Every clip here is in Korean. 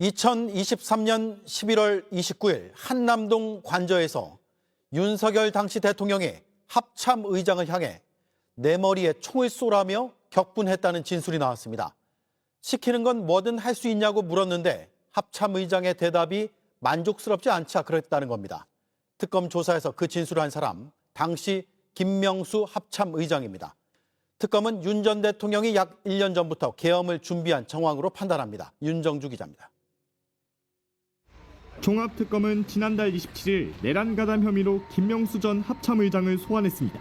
2023년 11월 29일 한남동 관저에서 윤석열 당시 대통령이 합참의장을 향해 내 머리에 총을 쏘라며 격분했다는 진술이 나왔습니다. 시키는 건 뭐든 할 수 있냐고 물었는데 합참의장의 대답이 만족스럽지 않자 그랬다는 겁니다. 특검 조사에서 그 진술을 한 사람, 당시 김명수 합참의장입니다. 특검은 윤 전 대통령이 약 1년 전부터 계엄을 준비한 정황으로 판단합니다. 윤정주 기자입니다. 종합특검은 지난달 27일 내란 가담 혐의로 김명수 전 합참의장을 소환했습니다.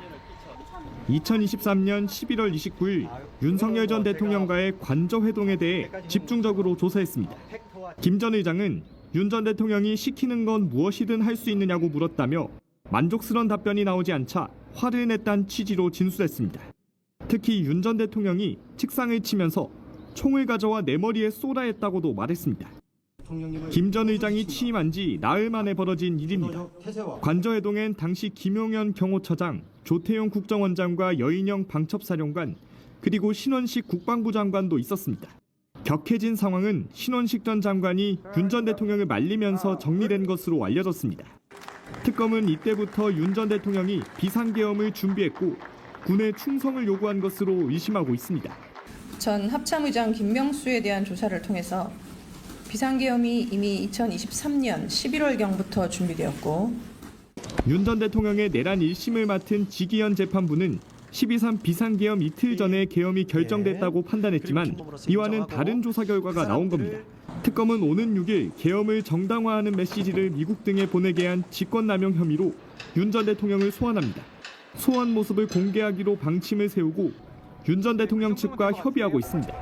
2023년 11월 29일 윤석열 전 대통령과의 관저 회동에 대해 집중적으로 조사했습니다. 김 전 의장은 윤 전 대통령이 시키는 건 무엇이든 할 수 있느냐고 물었다며 만족스러운 답변이 나오지 않자 화를 냈다는 취지로 진술했습니다. 특히 윤 전 대통령이 책상을 치면서 총을 가져와 내 머리에 쏘라 했다고도 말했습니다. 김 전 의장이 취임한 지 나흘 만에 벌어진 일입니다. 관저회동엔 당시 김용현 경호처장, 조태용 국정원장과 여인영 방첩사령관, 그리고 신원식 국방부 장관도 있었습니다. 격해진 상황은 신원식 전 장관이 윤 전 대통령을 말리면서 정리된 것으로 알려졌습니다. 특검은 이때부터 윤 전 대통령이 비상계엄을 준비했고 군의 충성을 요구한 것으로 의심하고 있습니다. 전 합참의장 김명수에 대한 조사를 통해서 비상계엄이 이미 2023년 11월경부터 준비되었고 윤 전 대통령의 내란 1심을 맡은 지기현 재판부는 12.3 비상계엄 이틀 전에 계엄이 결정됐다고 판단했지만 이와는 다른 조사 결과가 나온 겁니다. 특검은 오는 6일 계엄을 정당화하는 메시지를 미국 등에 보내게 한 직권남용 혐의로 윤 전 대통령을 소환합니다. 소환 모습을 공개하기로 방침을 세우고 윤 전 대통령 측과 협의하고 있습니다.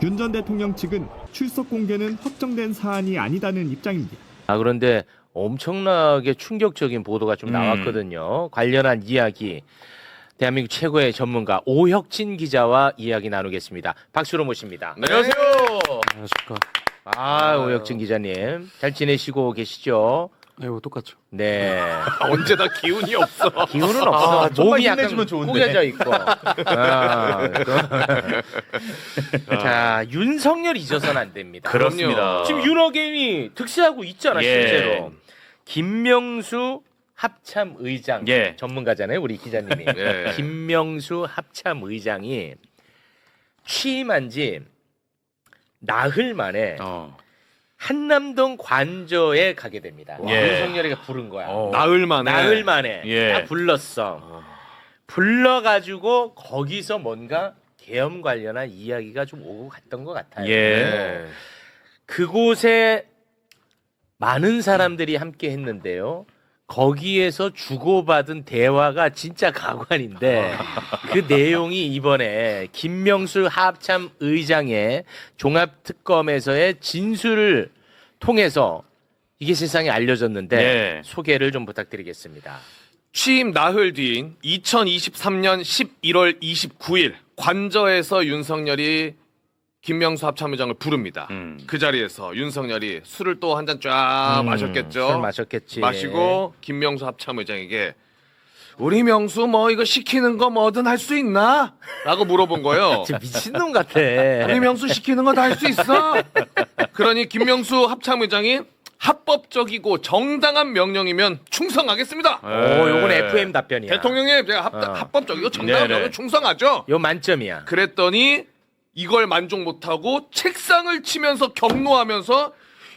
윤 전 대통령 측은 출석 공개는 확정된 사안이 아니다는 입장입니다. 그런데 엄청나게 충격적인 보도가 좀 나왔거든요. 관련한 이야기 대한민국 최고의 전문가 오혁진 기자와 이야기 나누겠습니다. 박수로 모십니다. 네. 안녕하세요. 안녕하십니까. 오혁진 기자님 잘 지내시고 계시죠? 아이고 똑같죠. 네. 언제 다 기운이 없어. 기운은 없어. 몸이 약간 좋은데. 구겨져 있고. 자, 윤석열 잊어서는 안 됩니다. 그렇습니다. 지금 윤어게임이 득세하고 있잖아, 실제로. 김명수 합참의장 전문가잖아요, 우리 기자님이. 김명수 합참의장이 취임한 지 나흘 만에 한남동 관저에 가게 됩니다. 윤석열이가 부른 거야. 나흘 만에. 나흘 만에 딱 불렀어. 불러가지고 거기서 뭔가 계엄 관련한 이야기가 좀 오고 갔던 것 같아요. 그곳에 많은 사람들이 함께 했는데요. 거기에서 주고받은 대화가 진짜 가관인데 그 내용이 이번에 김명수 합참 의장의 종합특검에서의 진술을 통해서 이게 세상에 알려졌는데 소개를 좀 부탁드리겠습니다. 취임 나흘 뒤인 2023년 11월 29일 관저에서 윤석열이 김명수 합참의장을 부릅니다. 그 자리에서 윤석열이 술을 또 한 잔 쫙 마셨겠죠. 술 마셨겠지. 마시고 김명수 합참의장에게 우리 명수 뭐 이거 시키는 거 뭐든 할 수 있나? 라고 물어본 거예요. 진짜 미친놈 같아. 우리 명수 시키는 거 다 할 수 있어? 그러니 김명수 합참의장이 합법적이고 정당한 명령이면 충성하겠습니다. 요건 FM 답변이야. 대통령의 합법적이고 정당한 명령 충성하죠. 요 만점이야. 그랬더니 이걸 만족 못하고 책상을 치면서 경로하면서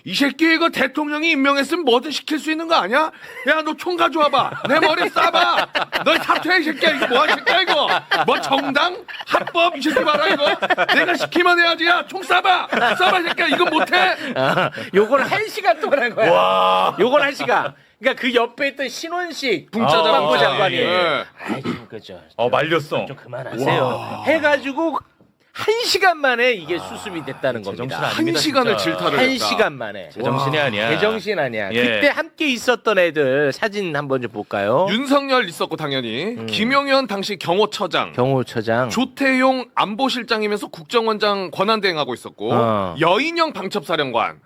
이 새끼 이거 대통령이 임명했으면 뭐든 시킬 수 있는 거 아니야? 야 너 총 가져와봐. 내 머리 쏴봐. 너 사퇴해 이 새끼야. 이거 뭐하는 새끼야 이거. 뭐 정당? 합법? 이 새끼 봐라 이거. 내가 시키면 해야지. 야 총 쏴봐. 쏴봐 이 새끼야. 이거 못해? 요걸 1시간 동안 한 거야. 와. 요걸 1시간. 그러니까 그 옆에 있던 신원식 붕짜장 국방부 장관이 예. 아이 좀 그죠. 말렸어. 좀 그만하세요. 해가지고 1시간 만에 이게 수습이 됐다는 겁니다. 한 시간을 질타를 했다. 1시간 만에. 제정신이 아니야. 제정신 아니야. 예. 그때 함께 있었던 애들 사진 한번 좀 볼까요? 윤석열 있었고 당연히 김용현 당시 경호처장, 경호처장. 조태용 안보실장이면서 국정원장 권한대행하고 있었고 여인영 방첩사령관,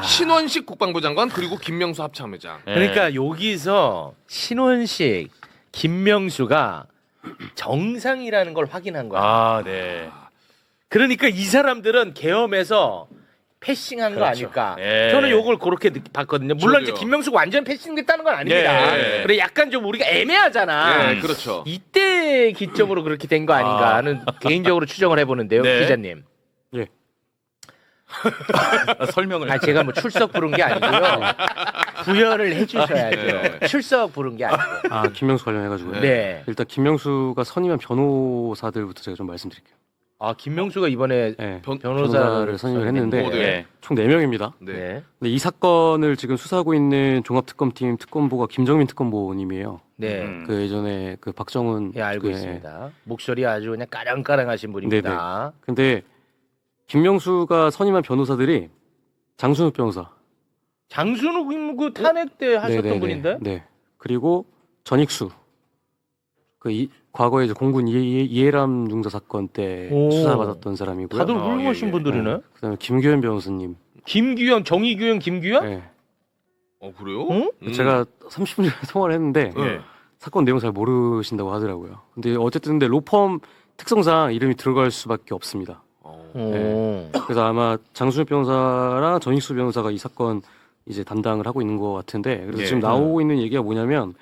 신원식 국방부 장관 그리고 김명수 합참의장. 그러니까 여기서 신원식, 김명수가 정상이라는 걸 확인한 거야. 네. 그러니까 이 사람들은 계엄에서 패싱한 거 그렇죠. 아닐까? 예. 저는 요걸 그렇게 봤거든요. 물론 이제 저도요. 김명수가 완전 패싱됐다는 건 아닙니다. 예. 그래 약간 좀 우리가 애매하잖아. 예, 그렇죠. 이때 기점으로 그렇게 된 거 아닌가 하는 개인적으로 추정을 해보는데요, 네. 기자님. 설명을. 아 제가 뭐 출석 부른 게 아니고요. 구현을 해주셔야죠. 네. 출석 부른 게 아니고. 아 김명수 관련해가지고요. 네. 일단 김명수가 선임한 변호사들부터 제가 좀 말씀드릴게요. 아 김명수가 이번에 네, 변호사를 변호사를 선임을 했는데 네. 예. 총 4명입니다. 네. 네. 근데 이 사건을 지금 수사하고 있는 종합특검팀 특검보가 김정민 특검보님이에요. 네. 그 예전에 그 박정훈 예, 알고 그, 있습니다. 목소리 아주 그냥 까랑까랑하신 분입니다. 근데 김명수가 선임한 변호사들이 장순욱 변호사, 장순욱 그 탄핵 때 하셨던 네네네. 분인데? 네. 그리고 전익수. 과거에 이제 공군 이해람 중사 사건 때 오. 수사받았던 사람이고요. 다들 아, 훌륭하신 예, 예. 분들이네. 그다음에 김규현 변호사님. 김규현, 정의규현, 김규현? 네. 그래요? 응? 제가 30분 전에 통화를 했는데 예. 사건 내용 잘 모르신다고 하더라고요. 근데 어쨌든 근데 로펌 특성상 이름이 들어갈 수밖에 없습니다. 오. 그래서 아마 장순혁 변호사랑 전익수 변호사가 이 사건 이제 담당을 하고 있는 것 같은데 그래서 예. 지금 나오고 있는 얘기가 뭐냐면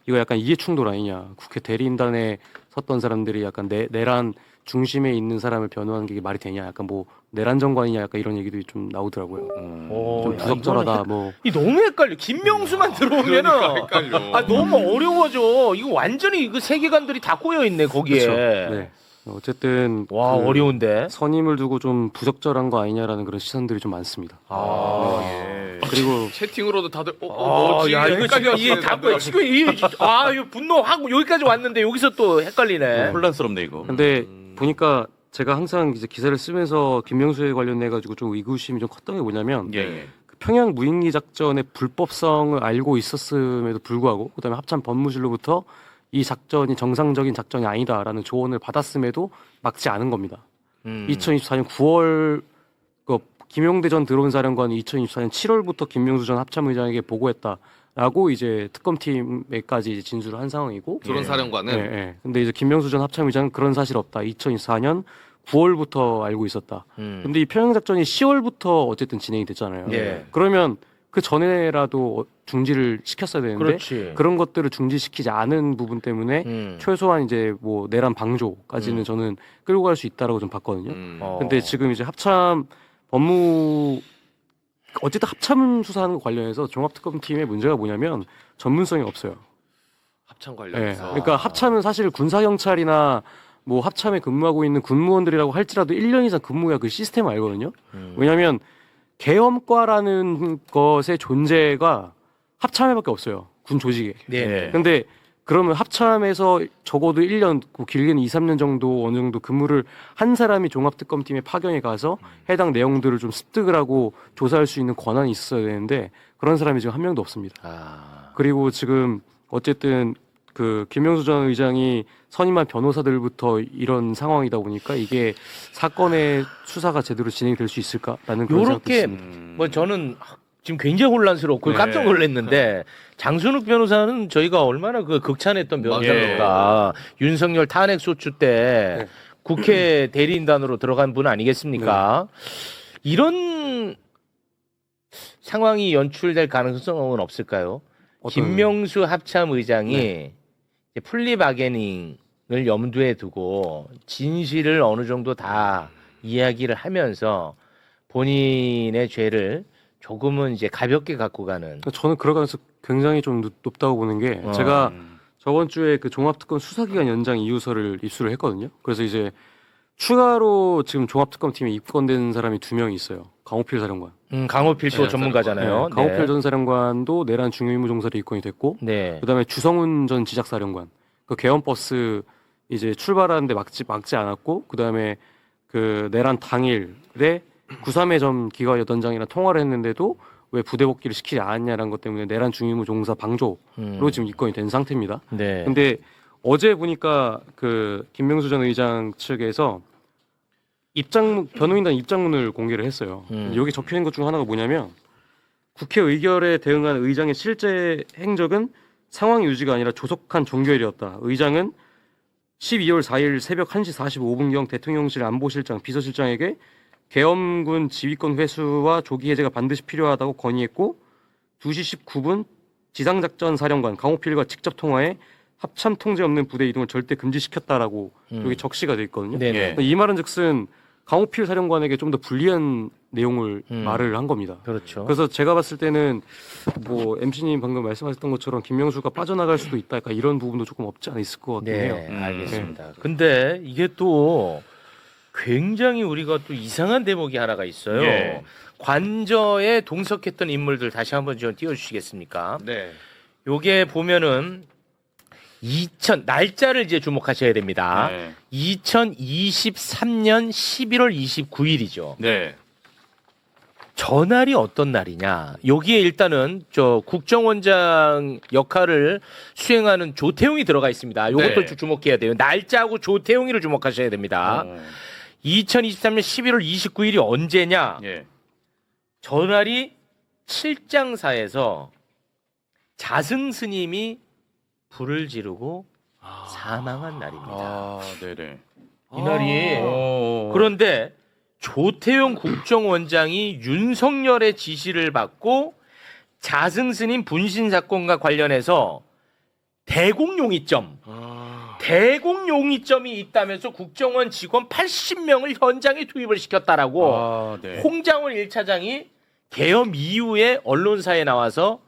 이거 약간 이해 충돌 아니냐. 국회 대리인단에 섰던 사람들이 약간 내란 중심에 있는 사람을 변호하는 게 말이 되냐. 약간 뭐 내란 정관이냐. 약간 이런 얘기들이 좀 나오더라고요. 오, 좀 야, 부적절하다. 이거는 뭐 이 너무 헷갈려. 김명수만 들어오면은 그러니까 헷갈려. 아 너무 어려워져. 이거 완전히 그 세계관들이 다 꼬여 있네 거기에. 그렇죠. 네. 어쨌든 와 그 어려운데. 선임을 두고 좀 부적절한 거 아니냐라는 그런 시선들이 좀 많습니다. 아, 예. 그리고 채팅으로도 다들 아, 뭐지? 야 이거 지금 이게 다 꼬여. 지금 이거 분노하고 여기까지 왔는데 여기서 또 헷갈리네. 혼란스럽네 이거. 근데 보니까 제가 항상 이제 기사를 쓰면서 김명수에 관련해 가지고 좀 의구심이 좀 컸던 게 뭐냐면 예. 예. 그 평양 무인기 작전의 불법성을 알고 있었음에도 불구하고 그다음에 합참 법무실로부터 이 작전이 정상적인 작전이 아니다라는 조언을 받았음에도 막지 않은 겁니다. 2024년 9월 그 김용대 전 드론 사령관이 2024년 7월부터 김명수 전 합참의장에게 보고했다라고 이제 특검팀에까지 이제 진술을 한 상황이고 드론 사령관은 예, 예. 근데 이제 김명수 전 합참의장은 그런 사실 없다. 2024년 9월부터 알고 있었다. 근데 이 평양 작전이 10월부터 어쨌든 진행이 됐잖아요. 예. 그러면 그 전에라도 중지를 시켰어야 되는데 그렇지. 그런 것들을 중지시키지 않은 부분 때문에 최소한 이제 뭐 내란 방조까지는 저는 끌고 갈 수 있다라고 좀 봤거든요. 근데 지금 이제 합참 업무 어쨌든 합참 수사하는 거 관련해서 종합특검팀의 문제가 뭐냐면 전문성이 없어요. 합참 예. 관련해서. 그러니까 합참은 사실 군사경찰이나 뭐 합참에 근무하고 있는 군무원들이라고 할지라도 1년 이상 근무해야 그 시스템을 알거든요. 왜냐하면 계엄과라는 것의 존재가 합참에밖에 없어요. 군 조직에. 네. 근데 그러면 합참에서 적어도 1년, 뭐 길게는 2, 3년 정도 어느 정도 근무를 한 사람이 종합특검팀에 파견에 가서 해당 내용들을 좀 습득을 하고 조사할 수 있는 권한이 있어야 되는데 그런 사람이 지금 한 명도 없습니다. 그리고 지금 어쨌든 그 김명수 전 의장이 선임한 변호사들부터 이런 상황이다 보니까 이게 사건의 수사가 제대로 진행이 될 수 있을까라는 그런 생각도 요렇게 있습니다. 뭐 저는 지금 굉장히 혼란스럽고 네. 깜짝 놀랐는데 장순욱 변호사는 저희가 얼마나 그 극찬했던 변호사입니까? 윤석열 탄핵 소추 때 국회 대리인단으로 들어간 분 아니겠습니까? 이런 상황이 연출될 가능성은 없을까요? 어떤- 김명수 합참 의장이 이제 플리 바게닝을 염두에 두고 진실을 어느 정도 다 이야기를 하면서 본인의 죄를 조금은 이제 가볍게 갖고 가는. 저는 그럴 가능성 굉장히 좀 높다고 보는 게 제가 저번 주에 그 종합특검 수사기간 연장 이유서를 입수를 했거든요. 그래서 이제 추가로 지금 종합특검팀에 입건된 사람이 2명이 있어요. 강호필 사령관. 강호필 또 전문가잖아요. 네, 강호필 전 사령관도 내란 중요임무 종사로 입건이 됐고 네. 그다음에 주성훈 전 지작사령관 그 개헌버스 이제 출발하는데 막지 않았고 그다음에 그 내란 당일에 9.3회 전 기가여단장이랑 통화를 했는데도 왜 부대 복귀를 시키지 않았냐는 것 때문에 내란 중임무 종사 방조로 지금 입건이 된 상태입니다. 네. 근데 어제 보니까 그 김명수 전 의장 측에서 변호인단 입장문을 공개를 했어요. 여기 적혀 있는 것 중 하나가 뭐냐면 국회 의결에 대응한 의장의 실제 행적은 상황 유지가 아니라 조속한 종결이었다. 의장은 12월 4일 새벽 1시 45분경 대통령실 안보실장 비서실장에게 계엄군 지휘권 회수와 조기 해제가 반드시 필요하다고 건의했고 2시 19분 지상작전 사령관 강호필과 직접 통화해 합참 통제 없는 부대 이동을 절대 금지시켰다라고 여기 적시가 돼 있거든요. 네네. 이 말은즉슨 강호필 사령관에게 좀 더 불리한 내용을 말을 한 겁니다. 그렇죠. 그래서 제가 봤을 때는 뭐 MC님 방금 말씀하셨던 것처럼 김명수가 빠져나갈 수도 있다. 약간 이런 부분도 조금 없지 않아 있을 것 같긴 해요. 네, 알겠습니다. 근데 이게 또 굉장히 우리가 또 이상한 대목이 하나가 있어요. 예. 관저에 동석했던 인물들 다시 한번 좀 띄워주시겠습니까? 네. 요게 보면은 날짜를 이제 주목하셔야 됩니다. 네. 2023년 11월 29일이죠. 네. 저날이 어떤 날이냐? 여기에 일단은 저 국정원장 역할을 수행하는 조태용이 들어가 있습니다. 요것도 네. 주목해야 돼요. 날짜하고 조태용이를 주목하셔야 됩니다. 2023년 11월 29일이 언제냐? 예. 저날이 칠장사에서 자승 스님이 불을 지르고 사망한 날입니다. 아, 네네. 이 날이 오. 그런데 조태용 국정원장이 윤석열의 지시를 받고 자승 스님 분신 사건과 관련해서 대공용의점이 있다면서 국정원 직원 80명을 현장에 투입을 시켰다라고 아, 네. 홍장원 1차장이 계엄 이후에 언론사에 나와서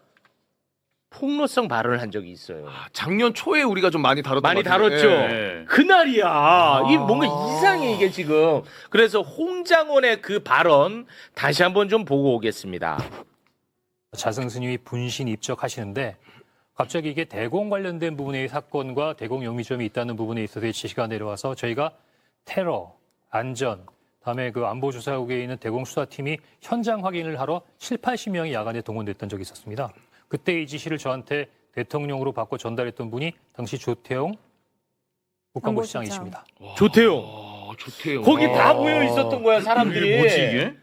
폭로성 발언을 한 적이 있어요. 작년 초에 우리가 좀 많이 다뤘던 많이 것 같은데. 다뤘죠. 네. 그날이야. 이 뭔가 이상해 이게 지금. 그래서 홍장원의 그 발언 다시 한번 좀 보고 오겠습니다. 자승 스님이 분신 입적하시는데 갑자기 이게 대공 관련된 부분의 사건과 대공 용의점이 있다는 부분에 있어서의 지시가 내려와서 저희가 테러, 안전, 다음에 그 안보조사국에 있는 대공 수사팀이 현장 확인을 하러 70~80명이 야간에 동원됐던 적이 있었습니다. 그때 이 지시를 저한테 대통령으로 받고 전달했던 분이 당시 조태용 국방부 시장이십니다. 조태용. 조태용. 거기 다 모여 있었던 거야 사람들이. 이게 뭐지 이게?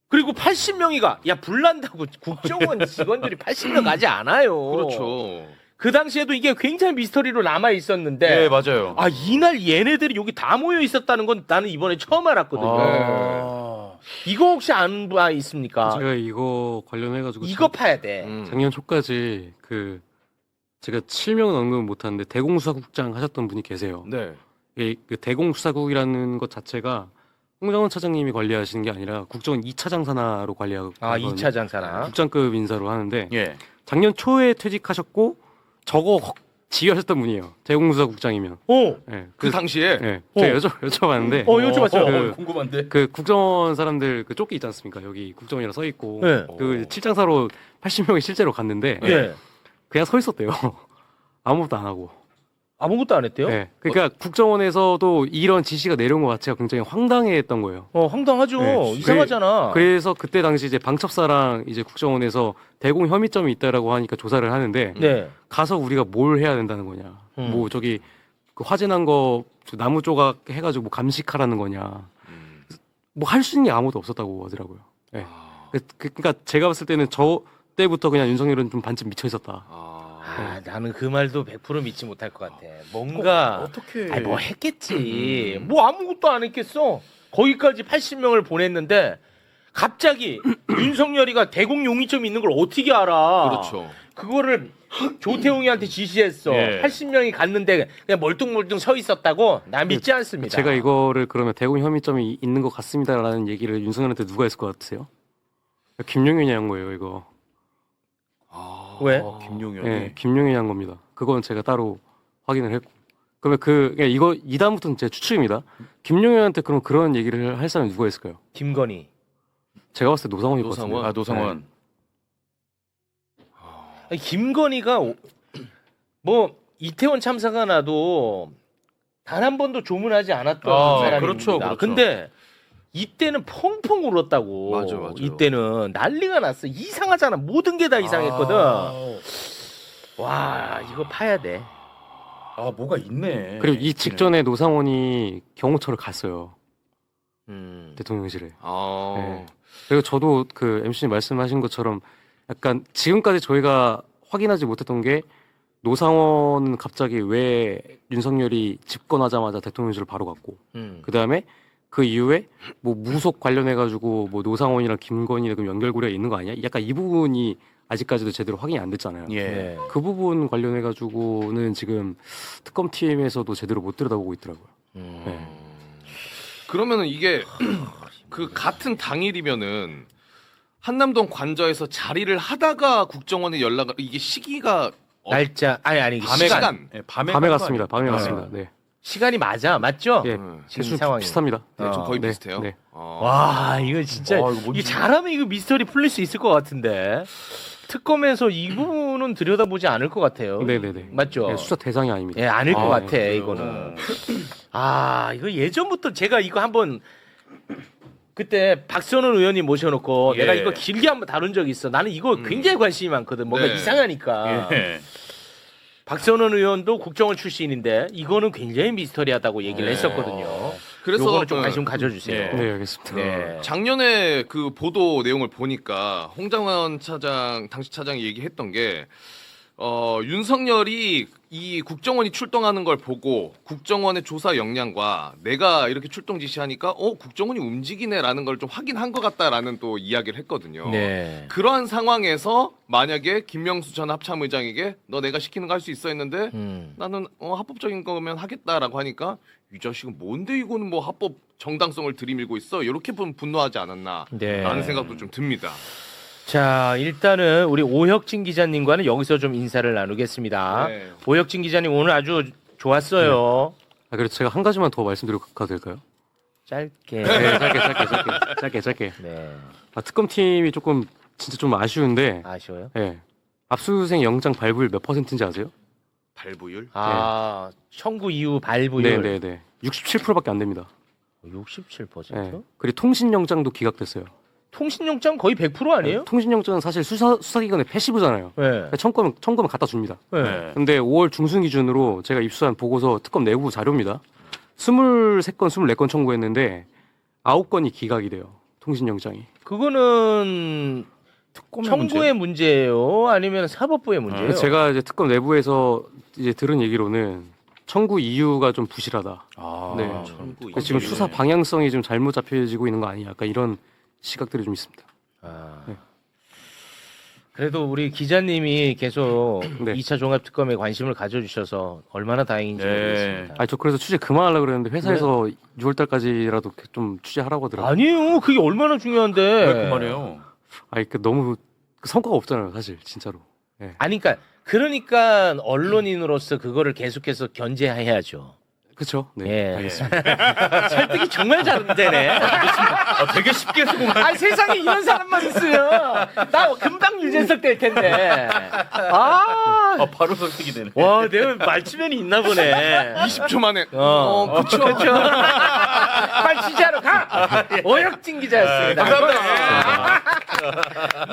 그리고 80명이가 불난다고 국정원 직원들이 80명 가지 않아요. 그렇죠. 그 당시에도 이게 굉장히 미스터리로 남아 있었는데. 네, 맞아요. 이날 얘네들이 여기 다 모여 있었다는 건 나는 이번에 처음 알았거든요. 이거 혹시 아는 바 있습니까? 제가 이거 관련해가지고 이거 파야 돼. 작년 초까지 그 제가 실명은 언급은 못하는데 대공수사국장 하셨던 분이 계세요. 네. 그 대공수사국이라는 것 자체가 홍장원 차장님이 관리하시는 게 아니라 국정원 2차장 산하로 관리하고 2차장 산하. 국장급 인사로 하는데 예. 작년 초에 퇴직하셨고 저거 지휘하셨던 분이에요. 대공수사국장이면. 네, 그 당시에. 네, 제가 여쭤봤는데 여쭤봤어요. 궁금한데. 그 국정원 사람들 그 조끼 있지 않습니까? 여기 국정원이라 써 있고 네. 그 칠장사로 80명이 실제로 갔는데 네. 그냥 서 있었대요. 아무것도 안 하고. 아무것도 안 했대요? 네. 그러니까 국정원에서도 이런 지시가 내려온 것 자체가 굉장히 황당해했던 거예요. 황당하죠. 네. 이상하잖아. 그래서 그때 당시 이제 방첩사랑 이제 국정원에서 대공 혐의점이 있다라고 하니까 조사를 하는데 네. 가서 우리가 뭘 해야 된다는 거냐. 뭐 저기 그 화재 난 거 나무 조각 해가지고 뭐 감식하라는 거냐. 뭐 할 수 있는 게 아무것도 없었다고 하더라고요. 네. 그러니까 제가 봤을 때는 저 때부터 그냥 윤석열은 좀 반쯤 미쳐 있었다. 나는 그 말도 100% 믿지 못할 것 같아. 뭔가 어떻게? 뭐 했겠지. 뭐 아무것도 안 했겠어. 거기까지 80명을 보냈는데 갑자기 윤석열이가 대공 용의점이 있는 걸 어떻게 알아? 그렇죠. 그거를 조태용이한테 지시했어. 예. 80명이 갔는데 그냥 멀뚱멀뚱 서 있었다고? 나 믿지 않습니다. 제가 이거를 그러면 대공 혐의점이 있는 것 같습니다라는 얘기를 윤석열한테 누가 했을 것 같으세요? 김용현이 한 거예요, 이거. 왜? 김용현이. 네, 김용현이 한 겁니다. 그건 제가 따로 확인을 했고. 그러면 이거 이 다음부터는 제 추측입니다. 김용현한테 그럼 그런 얘기를 할 사람이 누가 있을까요? 김건희. 제가 봤을 때 노상원일 것 같은데. 아, 노상원. 아니, 김건희가 뭐 이태원 참사가 나도 단 한 번도 조문하지 않았던 사람입니다. 그렇죠. 근데 이때는 펑펑 울었다고. 맞아. 이때는 난리가 났어. 이상하잖아. 모든 게 다 이상했거든. 와, 이거 파야 돼. 아, 뭐가 있네. 그리고 이 직전에 노상원이 경호처를 갔어요. 대통령실에. 네. 그리고 저도 그 MC님 말씀하신 것처럼 약간 지금까지 저희가 확인하지 못했던 게 노상원은 갑자기 왜 윤석열이 집권하자마자 대통령실을 바로 갔고 그 다음에 그 이후에 뭐 무속 관련해 가지고 뭐 노상원이랑 김건희랑 그 연결고리가 있는 거 아니야? 약간 이 부분이 아직까지도 제대로 확인이 안 됐잖아요. 예. 네. 그 부분 관련해 가지고는 지금 특검팀에서도 제대로 못 들여다보고 있더라고요. 네. 그러면은 이게 그 같은 당일이면은 한남동 관저에서 자리를 하다가 국정원에 연락을 이게 시기가 날짜 아니 밤에 시간 예, 밤에 간거 갔습니다. 밤에 갔습니다. 네. 시간이 맞죠? 예. 지금 대충 상황이 비슷합니다. 좀 거의 네, 비슷해요. 네. 와 이거 진짜 와, 이거 뭔지- 이게 잘하면 이거 미스터리 풀릴 수 있을 것 같은데 특검에서 이 부분은 들여다보지 않을 것 같아요. 네네네. 맞죠? 네, 수사 대상이 아닙니다. 예, 아닐 것 같아 그래요? 이거는. 아 이거 예전부터 제가 이거 한번 그때 박선원 의원님 모셔놓고 예. 내가 이거 길게 한번 다룬 적이 있어. 나는 이거 굉장히 관심이 많거든. 뭔가 네. 이상하니까. 예. 박선원 의원도 국정원 출신인데 이거는 굉장히 미스터리하다고 얘기를 네. 했었거든요. 그래서 요거는 좀 관심 가져주세요. 예. 네, 알겠습니다. 네. 작년에 그 보도 내용을 보니까 홍장원 차장 당시 차장이 얘기했던 게 윤석열이 이 국정원이 출동하는 걸 보고 국정원의 조사 역량과 내가 이렇게 출동 지시하니까 국정원이 움직이네라는 걸 좀 확인한 것 같다라는 또 이야기를 했거든요. 네. 그러한 상황에서 만약에 김명수 전 합참의장에게 너 내가 시키는 거 할 수 있어 했는데 나는 합법적인 거면 하겠다라고 하니까 이 자식은 뭔데 이거는 뭐 합법 정당성을 들이밀고 있어 이렇게 분노하지 않았나라는 네. 생각도 좀 듭니다. 자 일단은 우리 오혁진 기자님과는 여기서 좀 인사를 나누겠습니다. 네. 오혁진 기자님 오늘 아주 좋았어요. 아, 그래서 제가 한 가지만 더 말씀드려도 될까요? 짧게. 네, 짧게. 네. 아, 특검팀이 조금 진짜 좀 아쉬운데, 아쉬워요? 예. 압수수색 영장 발부율 몇 %인지 아세요? 발부율? 아 청구 이후 발부율. 네네네. 67%밖에 안 됩니다. 67%? 예. 그리고 통신영장도 기각됐어요. 통신영장 거의 100% 아니에요? 통신영장은 사실 수사기관의 패시브잖아요. 네. 청구면 갖다 줍니다. 네. 근데 5월 중순 기준으로 제가 입수한 보고서 특검 내부 자료입니다. 23건, 24건 청구했는데 9건이 기각이 돼요. 통신영장이. 그거는 청구의 문제예요? 아니면 사법부의 문제예요? 그래서 제가 이제 특검 내부에서 이제 들은 얘기로는 청구 이유가 좀 부실하다. 아, 네. 그래서 지금 수사 방향성이 좀 잘못 잡혀지고 있는 거 아니냐. 약간 이런 시각들이 좀 있습니다. 아. 네. 그래도 우리 기자님이 계속 네. 2차 종합특검에 관심을 가져주셔서 얼마나 다행인지 네. 모르겠습니다. 저 그래서 취재 그만하려고 그랬는데 회사에서 6월달까지라도 좀 취재하라고 하더라고요. 아니에요. 그게 얼마나 중요한데. 왜 그 말이에요? 너무 성과가 없잖아요, 사실 진짜로. 네. 아니 그러니까 언론인으로서 그거를 계속해서 견제해야죠. 그렇죠. 네. 예. 알겠습니다. 설득이 정말 잘 되네. 되게 쉽게 수긍. 아 세상에 이런 사람만 있으면 나 금방 유재석 될 텐데. 바로 설득이 되네. 와 내가 말주변이 있나 보네. 20초 만에 그렇죠. 빨리 취재하러 가. 오혁진 기자였습니다. 감사합니다.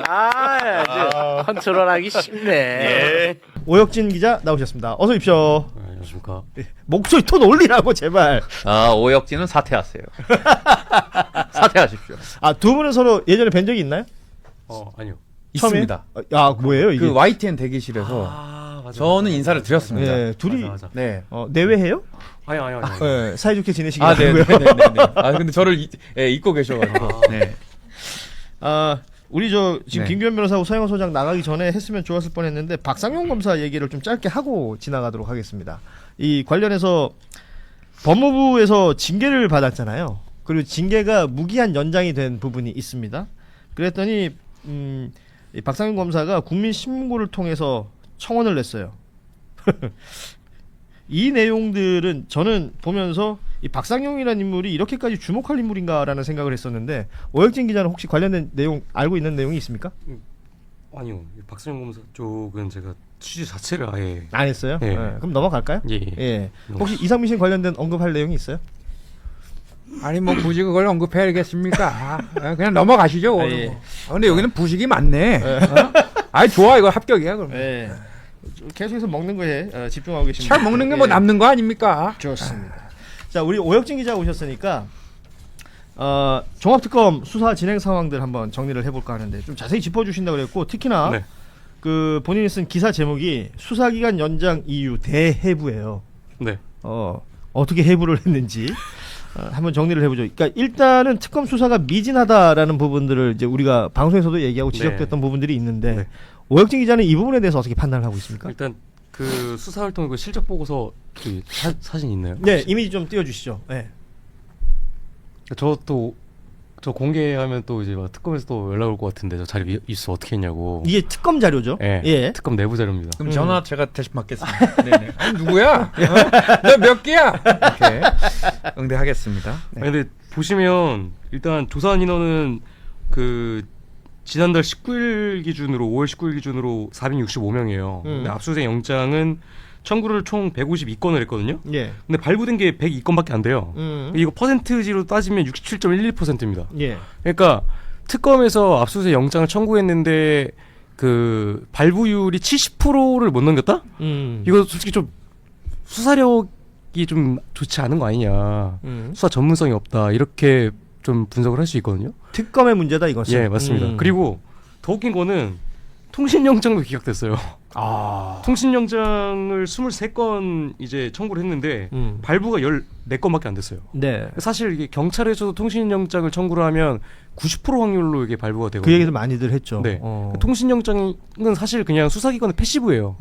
아주 컨트롤하기 쉽네. 오혁진 기자 나오셨습니다. 어서 오십시오. 안녕하십니까. 목소리 톤 올리라고 제발. 오혁진은 사퇴하세요. 사퇴하십시오. 두 분은 서로 예전에 뵌 적이 있나요? 아니요. 처음에? 있습니다. 뭐예요 이게? 그 YTN 대기실에서 저는 인사를 드렸습니다. 네, 둘이 맞아. 네. 내외해요? 아니. 네, 사이좋게 지내시기 아, 네, 바라고요. 네. 근데 저를 잊고 계셔가지고. 네. 우리 지금 네. 김규현 변호사하고 서영호 소장 나가기 전에 했으면 좋았을 뻔했는데 박상용 검사 얘기를 좀 짧게 하고 지나가도록 하겠습니다. 이 관련해서 법무부에서 징계를 받았잖아요. 그리고 징계가 무기한 연장이 된 부분이 있습니다. 그랬더니 이 박상용 검사가 국민신문고를 통해서 청원을 냈어요. 이 내용들은 저는 보면서 이 박상용이라는 인물이 이렇게까지 주목할 인물인가라는 생각을 했었는데 오혁진 기자는 혹시 관련된 내용 알고 있는 내용이 있습니까? 아니요. 박선영 검사 쪽은 제가 취재 자체를 아예 안 했어요? 예. 그럼 넘어갈까요? 예. 혹시 이상민 씨 관련된 언급할 내용이 있어요? 아니 뭐 굳이 그걸 언급해야겠습니까? 그냥 넘어가시죠. 근데 여기는 부식이 많네. 아니 좋아 이거 합격이야 그럼. 네. 계속해서 먹는 거에 집중하고 계십니다. 잘 먹는 게 뭐 남는 거 아닙니까? 좋습니다. 자, 우리 오혁진 기자 오셨으니까 종합특검 수사 진행 상황들 한번 정리를 해볼까 하는데 좀 자세히 짚어주신다 그랬고 특히나 네. 그 본인이 쓴 기사 제목이 수사기간 연장 이유 대해부예요. 네. 어떻게 해부를 했는지 한번 정리를 해보죠. 그러니까 일단은 특검 수사가 미진하다라는 부분들을 이제 우리가 방송에서도 얘기하고 지적됐던 부분들이 있는데 오혁진 기자는 이 부분에 대해서 어떻게 판단을 하고 있습니까? 일단 그 수사 활동 그 실적 보고서 그 사진 있나요? 네, 이미지 좀 띄워주시죠. 네. 저 공개하면 또 이제 막 특검에서 또 연락 올 것 같은데 저 자료 있어 어떻게 했냐고. 이게 특검 자료죠? 네, 예. 특검 내부 자료입니다. 그럼 전화 제가 대신 받겠습니다. 네네. 누구야? 너 몇 개야? 이렇게 응대하겠습니다. 네. 아니, 근데 보시면 일단 조사한 인원은 그 지난달 19일 기준으로 5월 19일 기준으로 465명이에요. 근데 압수수색 영장은 청구를 총 152건을 했거든요. 예. 근데 발부된 게 102건밖에 안 돼요. 이거 퍼센트지로 따지면 67.11%입니다. 예. 그러니까 특검에서 압수수색 영장을 청구했는데 그 발부율이 70%를 못 넘겼다? 이거 솔직히 좀 수사력이 좀 좋지 않은 거 아니냐. 수사 전문성이 없다. 이렇게 좀 분석을 할 수 있거든요. 특검의 문제다 이것은. 예, 맞습니다. 그리고 더 웃긴 거는 통신영장도 기각됐어요. 통신영장을 23건 이제 청구를 했는데 발부가 14건밖에 안 됐어요. 네. 사실 이게 경찰에서도 통신영장을 청구를 하면 90% 확률로 이게 발부가 되거든요. 그 얘기도 많이들 했죠. 네. 통신영장은 사실 그냥 수사기관의 패시브예요.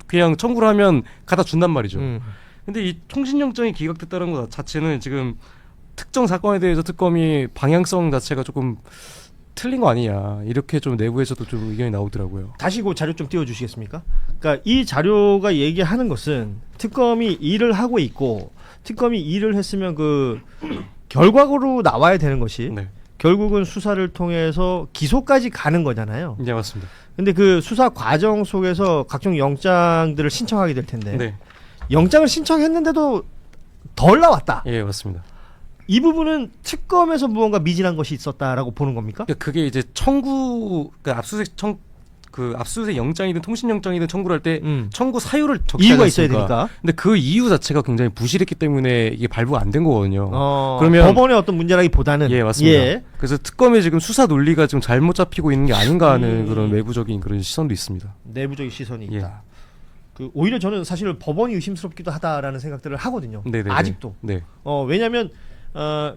그냥 청구를 하면 갖다 준단 말이죠. 근데 이 통신영장이 기각됐다는 것 자체는 지금 특정 사건에 대해서 특검이 방향성 자체가 조금 틀린 거 아니냐 이렇게 좀 내부에서도 좀 의견이 나오더라고요. 다시 그 자료 좀 띄워주시겠습니까? 그러니까 이 자료가 얘기하는 것은 특검이 일을 하고 있고 특검이 일을 했으면 그 결과로 나와야 되는 것이 결국은 수사를 통해서 기소까지 가는 거잖아요. 네, 맞습니다. 근데 그 수사 과정 속에서 각종 영장들을 신청하게 될 텐데 영장을 신청했는데도 덜 나왔다. 예, 맞습니다. 이 부분은 특검에서 무언가 미진한 것이 있었다라고 보는 겁니까? 그게 이제 압수수색 영장이든 통신영장이든 청구를 할 때 청구 사유를 적지 이유가 않았습니까? 있어야 되니까. 근데 그 이유 자체가 굉장히 부실했기 때문에 이게 발부가 안 된 거거든요. 그러면 법원의 어떤 문제라기보다는 예, 맞습니다. 그래서 특검의 지금 수사 논리가 지금 잘못 잡히고 있는 게 아닌가 하는 그런 외부적인 그런 시선도 있습니다. 내부적인 시선이 있다. 그 오히려 저는 사실 법원이 의심스럽기도 하다라는 생각들을 하거든요. 네네네. 아직도. 네. 왜냐하면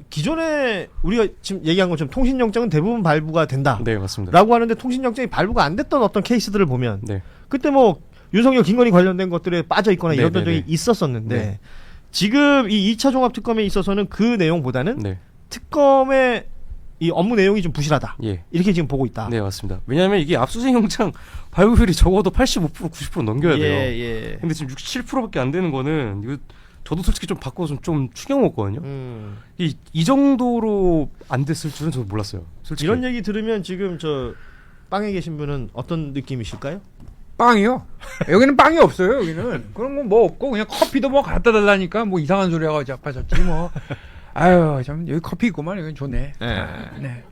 기존에 우리가 지금 얘기한 것처럼 통신영장은 대부분 발부가 된다. 네, 맞습니다. 라고 하는데 통신영장이 발부가 안 됐던 어떤 케이스들을 보면 네. 그때 뭐 윤석열, 김건희 관련된 것들에 빠져 있거나 이런 적이 있었었는데 지금 이 2차 종합특검에 있어서는 그 내용보다는 특검의 이 업무 내용이 좀 부실하다. 이렇게 지금 보고 있다. 네, 맞습니다. 왜냐하면 이게 압수수색 영장 발부율이 적어도 85% 90% 넘겨야 돼요. 근데 지금 67%밖에 안 되는 거는 이거 저도 솔직히 좀 바꿔서 좀 충격 먹었거든요. 이 정도로 안 됐을 줄은 저도 몰랐어요. 솔직히. 이런 얘기 들으면 지금 저 빵에 계신 분은 어떤 느낌이실까요? 빵이요? 여기는 빵이 없어요. 여기는 그런 거 뭐 없고 그냥 커피도 뭐 갖다 달라니까 뭐 이상한 소리 하고 자빠졌지 뭐. 아유 참 여기 커피 있구만. 여기 좋네. 네.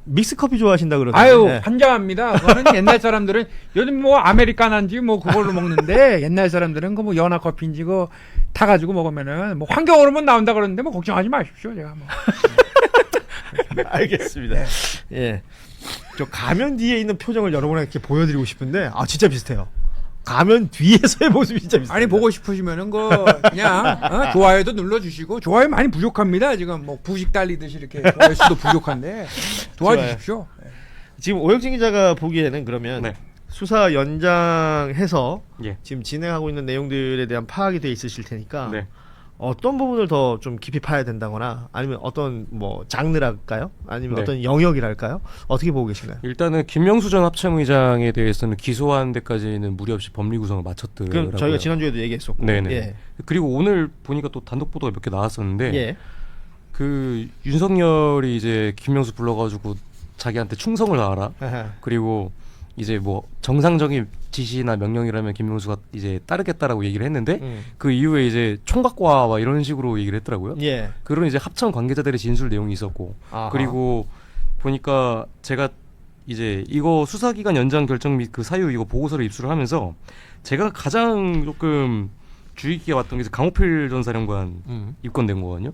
믹스 커피 좋아하신다 그러던데. 아유 환장합니다. 그거는 옛날 사람들은 요즘 뭐 아메리카노인지 뭐 그걸로 먹는데 옛날 사람들은 그 뭐 연화 커피인지 그 타가지고 먹으면은 뭐 환경 호르몬 나온다 그러는데 뭐 걱정하지 마십시오. 제가 뭐. 알겠습니다. 예. 저 가면 뒤에 있는 표정을 여러분에게 보여드리고 싶은데 진짜 비슷해요. 가면 뒤에서의 모습이 진짜 비슷해요. 아니 보고 싶으시면은 그냥 좋아요도 눌러주시고 좋아요 많이 부족합니다. 지금 뭐 부식 달리듯이 이렇게 좋아요 수도 부족한데 도와주십시오. 지금 오혁진 기자가 보기에는 그러면 수사 연장해서 지금 진행하고 있는 내용들에 대한 파악이 돼 있으실 테니까 어떤 부분을 더 좀 깊이 파야 된다거나 아니면 어떤 뭐 장르랄까요? 아니면 어떤 영역이랄까요? 어떻게 보고 계신가요? 일단은 김명수 전 합참의장에 대해서는 기소하는 데까지는 무리 없이 법리 구성을 마쳤더라고요. 그럼 저희가 지난주에도 얘기했었고. 네네. 그리고 오늘 보니까 또 단독 보도가 몇 개 나왔었는데 그 윤석열이 이제 김명수 불러가지고 자기한테 충성을 다하라. 그리고 이제 뭐 정상적인 지시나 명령이라면 김명수가 이제 따르겠다라고 얘기를 했는데 그 이후에 이제 총 갖고 와 이런 식으로 얘기를 했더라고요. 그런 이제 합참 관계자들의 진술 내용이 있었고 그리고 보니까 제가 이제 이거 수사기간 연장 결정 및 그 사유 이거 보고서를 입수를 하면서 제가 가장 조금 주의 깊게 봤던 게 강호필 전 사령관 입건된 거거든요.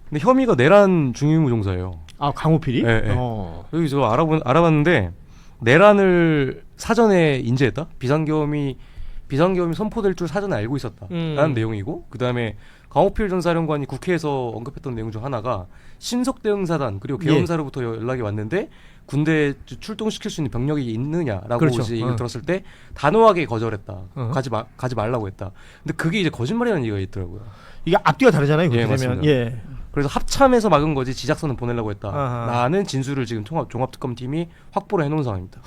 근데 혐의가 내란 중위무종사예요. 강호필이? 네. 여기 저 알아봤는데 내란을 사전에 인지했다? 비상계엄이 비상계엄이 선포될 줄 사전에 알고 있었다라는 내용이고, 그 다음에 강호필 전 사령관이 국회에서 언급했던 내용 중 하나가 신속대응사단 그리고 계엄사로부터 연락이 왔는데 군대에 출동시킬 수 있는 병력이 있느냐라고 그렇죠. 이제 얘기를 들었을 때 단호하게 거절했다. 가지 말라고 했다. 근데 그게 이제 거짓말이라는 얘기가 있더라고요. 이게 앞뒤가 다르잖아요. 그렇게 예, 되면. 맞습니다. 예. 그래서 합참에서 막은 거지 지작선은 보내려고 했다. 아하. 라는 진술을 지금 종합특검팀이 확보를 해놓은 상황입니다.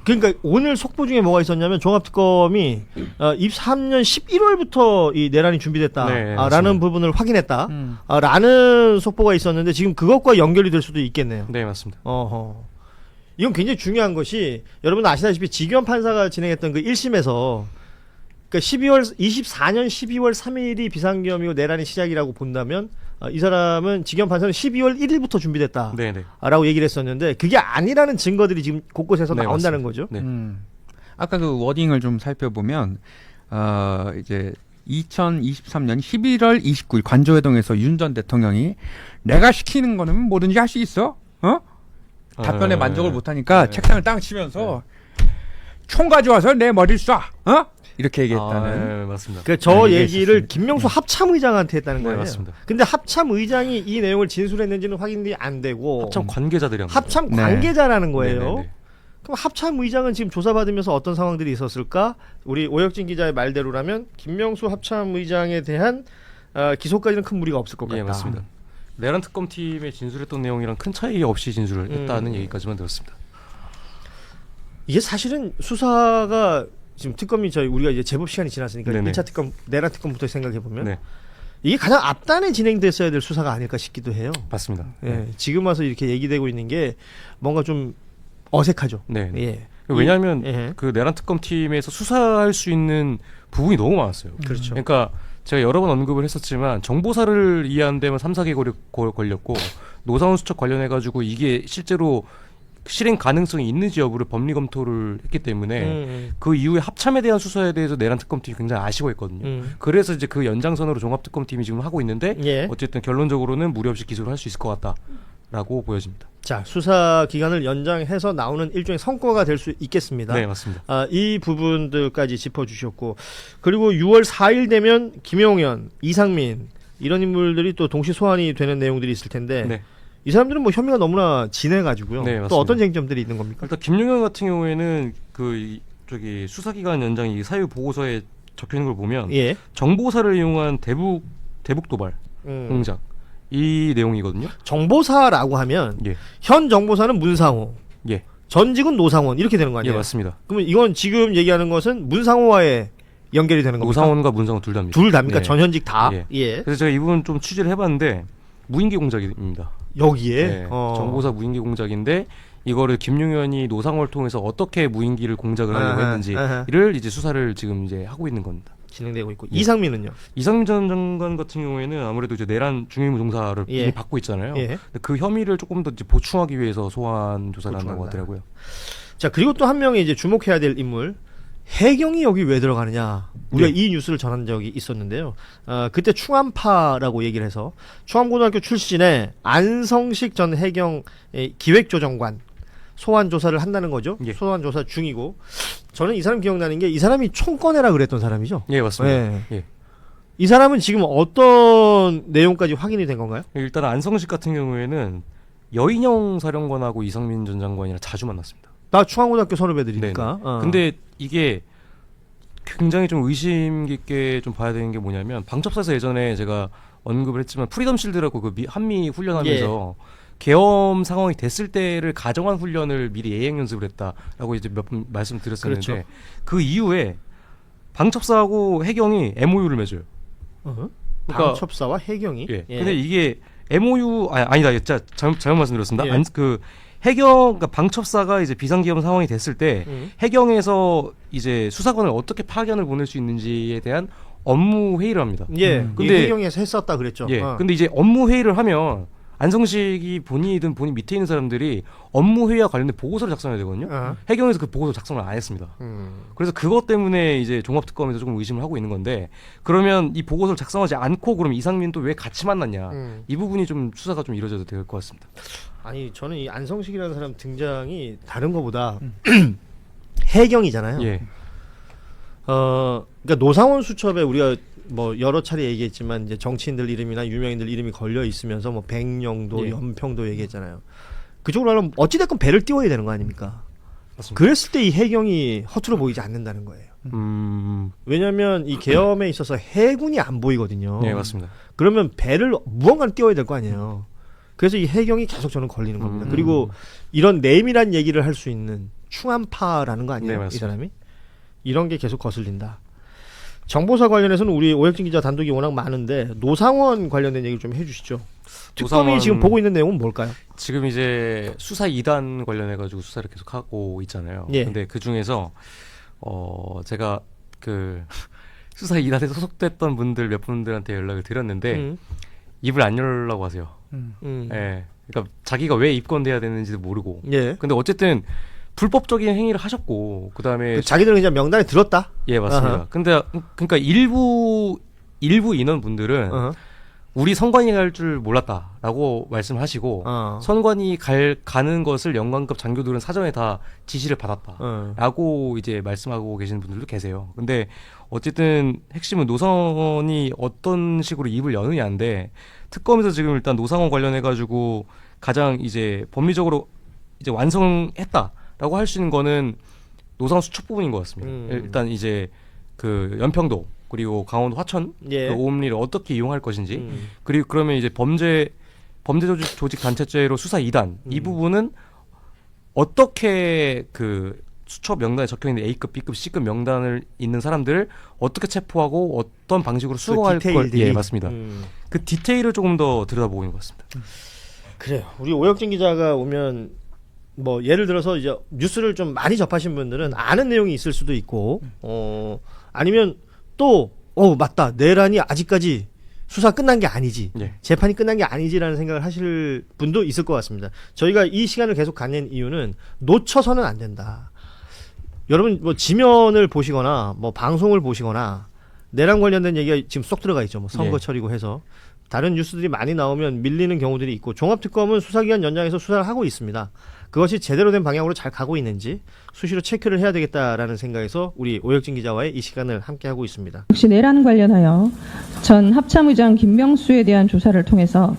그러니까 오늘 속보 중에 뭐가 있었냐면 종합특검이 23년 11월부터 이 내란이 준비됐다라는 맞습니다. 부분을 확인했다. 라는 속보가 있었는데 지금 그것과 연결이 될 수도 있겠네요. 네, 맞습니다. 어허. 이건 굉장히 중요한 것이 여러분 아시다시피 지기현 판사가 진행했던 그 1심에서 그러니까 24년 12월 3일이 비상계엄이고 내란이 시작이라고 본다면 이 사람은 지기현 판사는 12월 1일부터 준비됐다. 네네. 라고 얘기를 했었는데 그게 아니라는 증거들이 지금 곳곳에서 네, 나온다는 맞습니다. 거죠. 네. 아까 그 워딩을 좀 살펴보면 이제 2023년 11월 29일 관저회동에서 윤 전 대통령이 내가 시키는 거는 뭐든지 할 수 있어. 답변에 만족을 못하니까 책상을 땅 치면서 총 가져와서 내 머리를 쏴. 이렇게 얘기했다는. 네, 맞습니다. 그 저 네, 얘기를 김명수 합참의장한테 했다는 네, 거예요. 맞습니다. 근데 합참의장이 이 내용을 진술했는지는 확인이 안 되고 합참 관계자들이 합니다. 합참 관계자라는 거예요. 네네네. 그럼 합참의장은 지금 조사받으면서 어떤 상황들이 있었을까? 우리 오혁진 기자의 말대로라면 김명수 합참의장에 대한 기소까지는 큰 무리가 없을 것 같다. 예, 맞습니다. 내란 특검팀에 진술했던 내용이랑 큰 차이 없이 진술을 했다는 얘기까지만 들었습니다. 이게 사실은 수사가 지금 특검이 우리가 이제 제법 시간이 지났으니까 네네. 1차 특검 내란 특검부터 생각해 보면 네, 이게 가장 앞단에 진행됐어야 될 수사가 아닐까 싶기도 해요. 맞습니다. 예, 지금 와서 이렇게 얘기되고 있는 게 뭔가 좀 어색하죠. 네. 예. 왜냐하면 예. 그 내란 특검팀에서 수사할 수 있는 부분이 너무 많았어요. 그렇죠. 그러니까 제가 여러 번 언급을 했었지만 정보사를 이해한 데만 3-4개월이 걸렸고 노사원 수첩 관련해가지고 이게 실제로 실행 가능성이 있는지 여부를 법리 검토를 했기 때문에 그 이후에 합참에 대한 수사에 대해서 내란 특검팀이 굉장히 아쉬워했거든요. 그래서 이제 그 연장선으로 종합특검팀이 지금 하고 있는데 예. 어쨌든 결론적으로는 무리 없이 기소를 할 수 있을 것 같다라고 보여집니다. 자, 수사 기간을 연장해서 나오는 일종의 성과가 될 수 있겠습니다. 네, 맞습니다. 이 부분들까지 짚어주셨고, 그리고 6월 4일 되면 김용현, 이상민 이런 인물들이 또 동시 소환이 되는 내용들이 있을 텐데 네. 이 사람들은 뭐 혐의가 너무나 진해가지고요. 네, 또 맞습니다. 어떤 쟁점들이 있는 겁니까? 일단 김용현 같은 경우에는 저기 수사기간 연장이 사유 보고서에 적혀 있는 걸 보면 예. 정보사를 이용한 대북 도발 공작 이 내용이거든요. 정보사라고 하면 예. 현 정보사는 문상호, 예. 전직은 노상원 이렇게 되는 거 예, 아니에요? 맞습니다. 그러면 이건 지금 얘기하는 것은 문상호와의 연결이 되는 겁니까? 노상원과 문상원 둘 다입니다. 둘 다입니까? 예. 전현직 다? 예. 예. 그래서 제가 이 부분 좀 취재를 해봤는데 무인기 공작입니다. 여기에? 예. 정보사 무인기 공작인데 이거를 김용현이 노상원을 통해서 어떻게 무인기를 공작을 하려고 했는지를 이제 수사를 지금 이제 하고 있는 겁니다. 진행되고 있고. 예. 이상민은요? 이상민 전 장관 같은 경우에는 아무래도 이제 내란 중요임무 종사를 예. 이미 받고 있잖아요. 예. 근데 그 혐의를 조금 더 이제 보충하기 위해서 소환 조사를 한다고 하더라고요. 자, 그리고 또 한 명이 이제 주목해야 될 인물. 해경이 여기 왜 들어가느냐. 우리가 네. 이 뉴스를 전한 적이 있었는데요. 그때 충암파라고 얘기를 해서 충암고등학교 출신의 안성식 전 해경 기획조정관 소환 조사를 한다는 거죠. 예. 소환 조사 중이고 저는 이 사람 기억나는 게 이 사람이 총 꺼내라 그랬던 사람이죠. 예, 맞습니다. 예. 예. 이 사람은 지금 어떤 내용까지 확인이 된 건가요? 일단 안성식 같은 경우에는 여인영 사령관하고 이상민 전 장관이랑 자주 만났습니다. 나 충암고등학교 선후배들이니까. 네네. 근데 이게 굉장히 좀 의심 깊게 좀 봐야 되는 게 뭐냐면 방첩사에서 예전에 제가 언급을 했지만 프리덤 실드라고 그 한미 훈련하면서 계엄 상황이 됐을 때를 가정한 훈련을 미리 예행 연습을 했다라고 이제 몇 번 말씀드렸었는데 그렇죠. 그 이후에 방첩사하고 해경이 MOU를 맺어요. 그러니까 방첩사와 해경이? 예. 근데 이게 MOU 아니다. 진짜 잘못 말씀드렸습니다. 예. 해경, 그러니까 방첩사가 이제 비상기업 상황이 됐을 때 해경에서 이제 수사관을 어떻게 파견을 보낼 수 있는지에 대한 업무 회의를 합니다. 예. 근데 해경에서 했었다 그랬죠. 예. 근데 이제 업무 회의를 하면 안성식이 본인이든 본인 밑에 있는 사람들이 업무 회의와 관련된 보고서를 작성해야 되거든요. 해경에서 그 보고서 작성을 안 했습니다. 그래서 그것 때문에 이제 종합특검에서 조금 의심을 하고 있는 건데 그러면 이 보고서를 작성하지 않고 그럼 이상민 또 왜 같이 만났냐 이 부분이 좀 수사가 좀 이루어져도 될 것 같습니다. 아니 저는 이 안성식이라는 사람 등장이 다른 거보다 해경이잖아요. 예. 그러니까 노상원 수첩에 우리가 뭐 여러 차례 얘기했지만 이제 정치인들 이름이나 유명인들 이름이 걸려 있으면서 뭐 백령도, 예. 연평도 얘기했잖아요. 그쪽으로 하려면 어찌됐건 배를 띄워야 되는 거 아닙니까? 맞습니다. 그랬을 때 이 해경이 허투루 보이지 않는다는 거예요. 왜냐하면 이 계엄에 있어서 해군이 안 보이거든요. 네, 맞습니다. 그러면 배를 무언가는 띄워야 될 거 아니에요. 그래서 이 해경이 계속 저는 걸리는 겁니다. 그리고 이런 내밀한 얘기를 할 수 있는 충암파라는 거 아니에요? 네, 이 맞습니다. 사람이? 이런 게 계속 거슬린다. 정보사 관련해서는 우리 오혁진 기자 단독이 워낙 많은데 노상원 관련된 얘기를 좀 해주시죠. 특검이 노상원- 지금 보고 있는 내용은 뭘까요? 지금 이제 수사 2단 관련해 가지고 수사를 계속 하고 있잖아요. 예. 근데 그 중에서 제가 그 수사 2단에 소속됐던 분들 몇 분들한테 연락을 드렸는데 입을 안 열라고 하세요. 예. 그러니까 자기가 왜 입건돼야 되는지도 모르고. 예. 근데 어쨌든 불법적인 행위를 하셨고 그다음에 자기들은 그냥 명단에 들었다. 예, 맞습니다. 아하. 근데 그러니까 일부 인원분들은 어허. 우리 선관위 갈 줄 몰랐다라고 말씀하시고 선관위 가는 것을 영관급 장교들은 사전에 다 지시를 받았다라고 이제 말씀하고 계시는 분들도 계세요. 근데 어쨌든 핵심은 노상원이 어떤 식으로 입을 여느냐인데 특검에서 지금 일단 노상원 관련해 가지고 가장 이제 법리적으로 이제 완성했다라고 할 수 있는 거는 노상원 수첩 부분인 것 같습니다. 일단 이제 그 연평도 그리고 강원도 화천 예. 그 오음리를 어떻게 이용할 것인지 그리고 그러면 이제 범죄 조직 단체죄로 수사 2단 이 부분은 어떻게 그 수첩 명단에 적혀 있는 A급, B급, C급 명단을 있는 사람들을 어떻게 체포하고 어떤 방식으로 수용할 걸 디테일들이. 예, 맞습니다. 그 디테일을 조금 더 들여다보고 있는 것 같습니다. 그래요. 우리 오혁진 기자가 오면 뭐 예를 들어서 이제 뉴스를 좀 많이 접하신 분들은 아는 내용이 있을 수도 있고 아니면 또 맞다. 내란이 아직까지 수사 끝난 게 아니지. 예. 재판이 끝난 게 아니지라는 생각을 하실 분도 있을 것 같습니다. 저희가 이 시간을 계속 갖는 이유는 놓쳐서는 안 된다. 여러분 뭐 지면을 보시거나 뭐 방송을 보시거나 내란 관련된 얘기가 지금 쏙 들어가 있죠. 뭐 선거철이고 해서 다른 뉴스들이 많이 나오면 밀리는 경우들이 있고 종합특검은 수사기간 연장해서 수사를 하고 있습니다. 그것이 제대로 된 방향으로 잘 가고 있는지 수시로 체크를 해야 되겠다라는 생각에서 우리 오혁진 기자와의 이 시간을 함께하고 있습니다. 역시 내란 관련하여 전 합참의장 김명수에 대한 조사를 통해서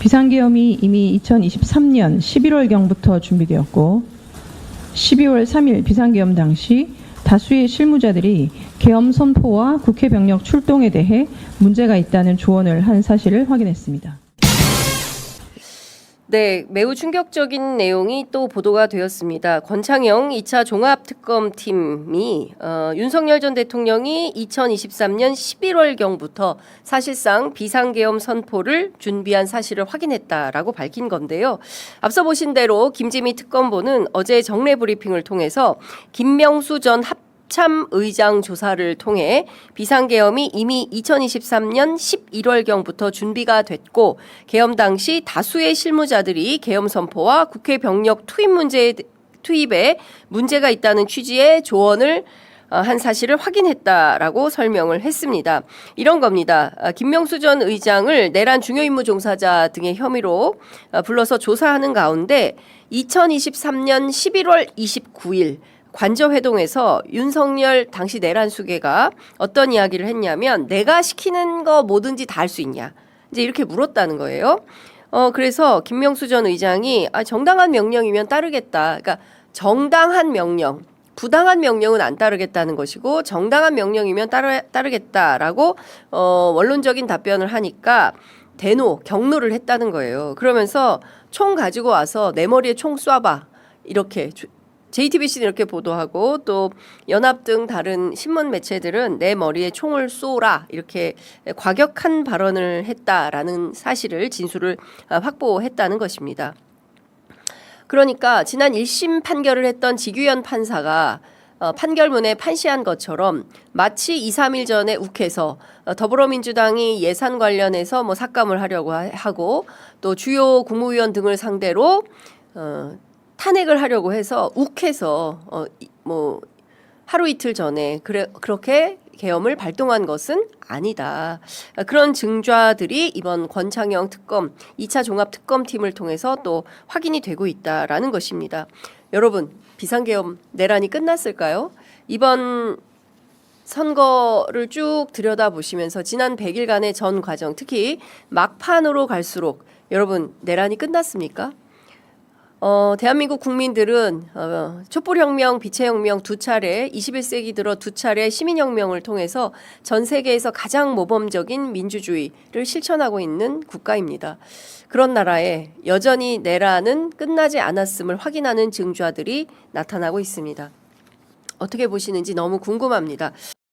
비상계엄이 이미 2023년 11월경부터 준비되었고 12월 3일 비상계엄 당시 다수의 실무자들이 계엄 선포와 국회 병력 출동에 대해 문제가 있다는 조언을 한 사실을 확인했습니다. 네, 매우 충격적인 내용이 또 보도가 되었습니다. 권창영 2차 종합특검팀이 윤석열 전 대통령이 2023년 11월경부터 사실상 비상계엄 선포를 준비한 사실을 확인했다라고 밝힌 건데요. 앞서 보신 대로 김지미 특검보는 어제 정례 브리핑을 통해서 김명수 전 합참의장 조사를 통해 비상계엄이 이미 2023년 11월경부터 준비가 됐고 계엄 당시 다수의 실무자들이 계엄 선포와 국회 병력 투입에 문제가 있다는 취지의 조언을 한 사실을 확인했다라고 설명을 했습니다. 이런 겁니다. 김명수 전 의장을 내란 중요임무 종사자 등의 혐의로 불러서 조사하는 가운데 2023년 11월 29일 관저회동에서 윤석열 당시 내란 수계가 어떤 이야기를 했냐면 내가 시키는 거 뭐든지 다 할 수 있냐 이제 이렇게 물었다는 거예요. 그래서 김명수 전 의장이 정당한 명령이면 따르겠다. 그러니까 정당한 명령, 부당한 명령은 안 따르겠다는 것이고 정당한 명령이면 따르겠다라고 원론적인 답변을 하니까 대노 경로를 했다는 거예요. 그러면서 총 가지고 와서 내 머리에 총 쏴봐 이렇게. JTBC는 이렇게 보도하고 또 연합 등 다른 신문 매체들은 내 머리에 총을 쏘라 이렇게 과격한 발언을 했다라는 사실을 진술을 확보했다는 것입니다. 그러니까 지난 1심 판결을 했던 지규현 판사가 판결문에 판시한 것처럼 마치 2, 3일 전에 욱해서 더불어민주당이 예산 관련해서 뭐 삭감을 하려고 하고 또 주요 국무위원 등을 상대로 탄핵을 하려고 해서 욱해서 뭐 하루 이틀 전에 그렇게 계엄을 발동한 것은 아니다. 그런 증좌들이 이번 권창영 특검 2차 종합특검팀을 통해서 또 확인이 되고 있다라는 것입니다. 여러분 비상계엄 내란이 끝났을까요? 이번 선거를 쭉 들여다보시면서 지난 100일간의 전 과정, 특히 막판으로 갈수록 여러분 내란이 끝났습니까? 대한민국 국민들은 촛불혁명, 빛의혁명 두 차례, 21세기 들어 두 차례 시민혁명을 통해서 전 세계에서 가장 모범적인 민주주의를 실천하고 있는 국가입니다. 그런 나라에 여전히 내란은 끝나지 않았음을 확인하는 증거들이 나타나고 있습니다. 어떻게 보시는지 너무 궁금합니다.